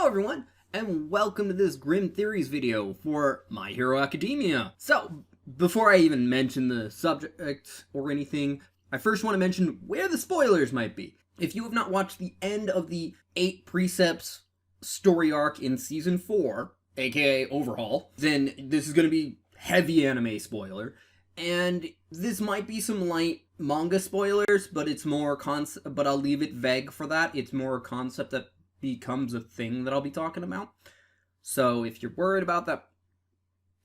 everyone, and welcome to this Grim Theories video for My Hero Academia. So, before I even mention the subject or anything, I first want to mention where the spoilers might be. If you have not watched the end of the 8 Precepts story arc in Season 4, aka Overhaul, then this is going to be heavy anime spoiler, and this might be some light manga spoilers, but it's more but I'll leave it vague for that. It's more a concept that becomes a thing that I'll be talking about. So if you're worried about that,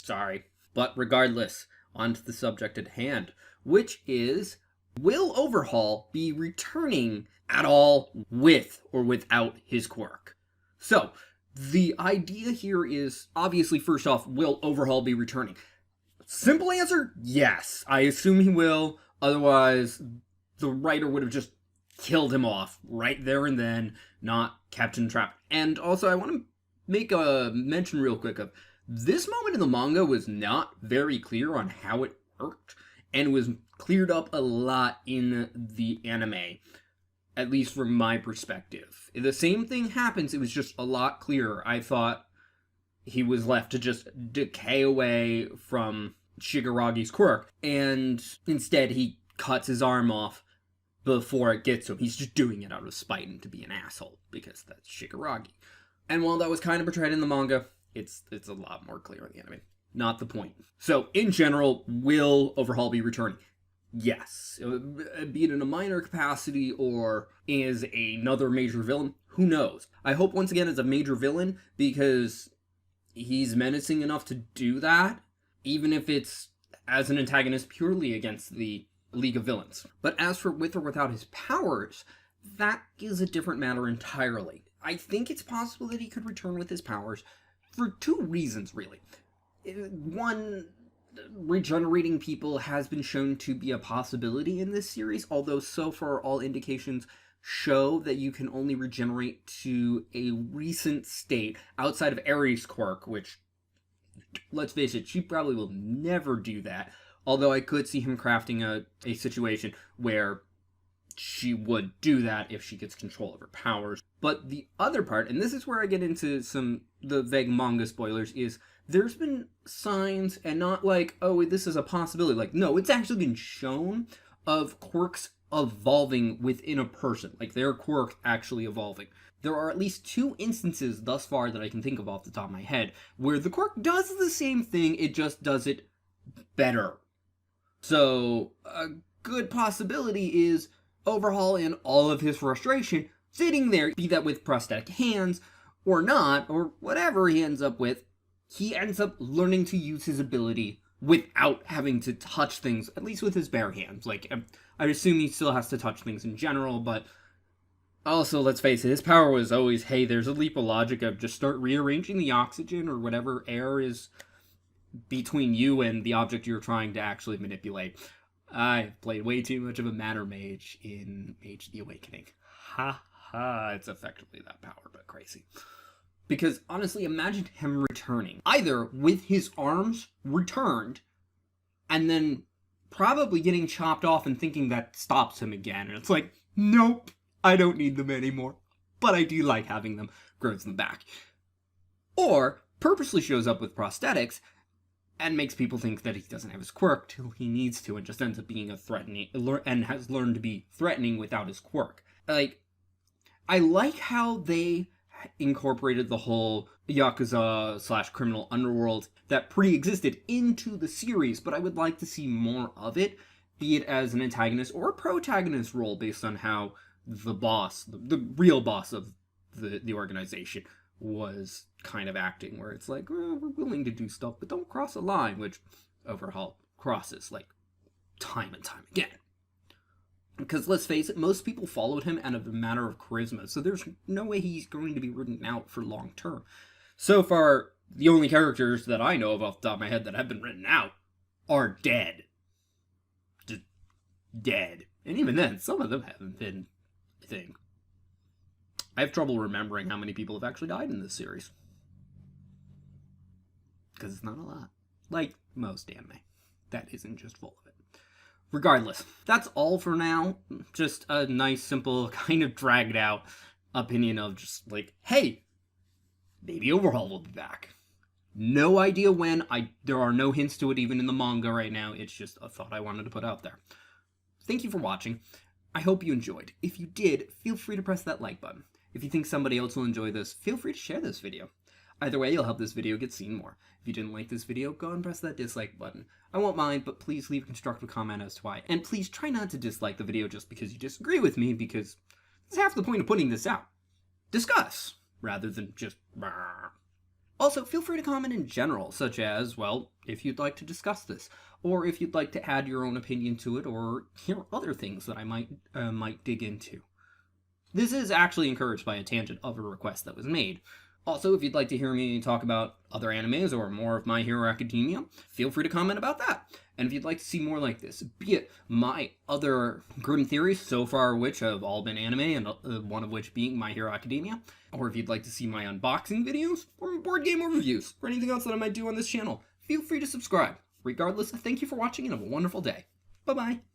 sorry. But regardless, on to the subject at hand, which is, will Overhaul be returning at all with or without his quirk? So, the idea here is, obviously, first off, will Overhaul be returning? Simple answer, yes. I assume he will, otherwise the writer would have just killed him off right there and then, not kept in trap. And also, I want to make a mention real quick of this moment in the manga was not very clear on how it worked, and was cleared up a lot in the anime, at least from my perspective. The same thing happens, it was just a lot clearer. I thought he was left to just decay away from Shigaragi's quirk, and instead he cuts his arm off before it gets to him. He's just doing it out of spite and to be an asshole, because that's Shigaragi. And while that was kind of portrayed in the manga, it's a lot more clear in the anime. Not the point. So, in general, will Overhaul be returning? Yes. Be it in a minor capacity or as another major villain, who knows? I hope once again it's a major villain, because he's menacing enough to do that, even if it's as an antagonist purely against the League of Villains. But as for with or without his powers, that is a different matter entirely. I think it's possible that he could return with his powers for 2 reasons, really. One, regenerating people has been shown to be a possibility in this series, although so far all indications show that you can only regenerate to a recent state outside of Ares' quirk, which, let's face it, she probably will never do that. Although I could see him crafting a situation where she would do that if she gets control of her powers. But the other part, and this is where I get into the vague manga spoilers, is there's been signs, and not like, oh, this is a possibility. Like, no, it's actually been shown of quirks evolving within a person. Like, their quirk actually evolving. There are at least 2 instances thus far that I can think of off the top of my head where the quirk does the same thing, it just does it better. So, a good possibility is Overhaul in all of his frustration, sitting there, be that with prosthetic hands, or not, or whatever he ends up with, he ends up learning to use his ability without having to touch things, at least with his bare hands. Like, I assume he still has to touch things in general, but also, let's face it, his power was always, hey, there's a leap of logic of just start rearranging the oxygen or whatever air is between you and the object you're trying to actually manipulate. I've played way too much of a matter mage in Mage the Awakening. Ha ha, it's effectively that power, but crazy. Because honestly, imagine him returning, either with his arms returned, and then probably getting chopped off and thinking that stops him again. And it's like, nope, I don't need them anymore. But I do like having them, grows them back. Or purposely shows up with prosthetics, and makes people think that he doesn't have his quirk till he needs to, and just ends up being a threatening, and has learned to be threatening without his quirk. Like, I like how they incorporated the whole Yakuza / criminal underworld that pre-existed into the series, but I would like to see more of it, be it as an antagonist or a protagonist role based on how the boss, the real boss of the organization, was kind of acting, where it's like, we're willing to do stuff, but don't cross a line, which Overhaul crosses, like, time and time again. Because, let's face it, most people followed him out of a matter of charisma, so there's no way he's going to be written out for long term. So far, the only characters that I know of off the top of my head that have been written out are dead. Just dead. And even then, some of them haven't been, I think. I have trouble remembering how many people have actually died in this series. Because it's not a lot. Like most anime. That isn't just full of it. Regardless, that's all for now. Just a nice, simple, kind of dragged out opinion of just like, hey, maybe Overhaul will be back. No idea when. There are no hints to it even in the manga right now. It's just a thought I wanted to put out there. Thank you for watching. I hope you enjoyed. If you did, feel free to press that like button. If you think somebody else will enjoy this, feel free to share this video. Either way, you'll help this video get seen more. If you didn't like this video, go and press that dislike button. I won't mind, but please leave a constructive comment as to why. And please try not to dislike the video just because you disagree with me, because that's half the point of putting this out. Discuss, rather than just brrr. Also, feel free to comment in general, such as, well, if you'd like to discuss this, or if you'd like to add your own opinion to it, or hear other things that I might dig into. This is actually encouraged by a tangent of a request that was made. Also, if you'd like to hear me talk about other animes or more of My Hero Academia, feel free to comment about that. And if you'd like to see more like this, be it my other grim theories, so far which have all been anime, and one of which being My Hero Academia, or if you'd like to see my unboxing videos, or board game overviews, or anything else that I might do on this channel, feel free to subscribe. Regardless, thank you for watching and have a wonderful day. Bye-bye.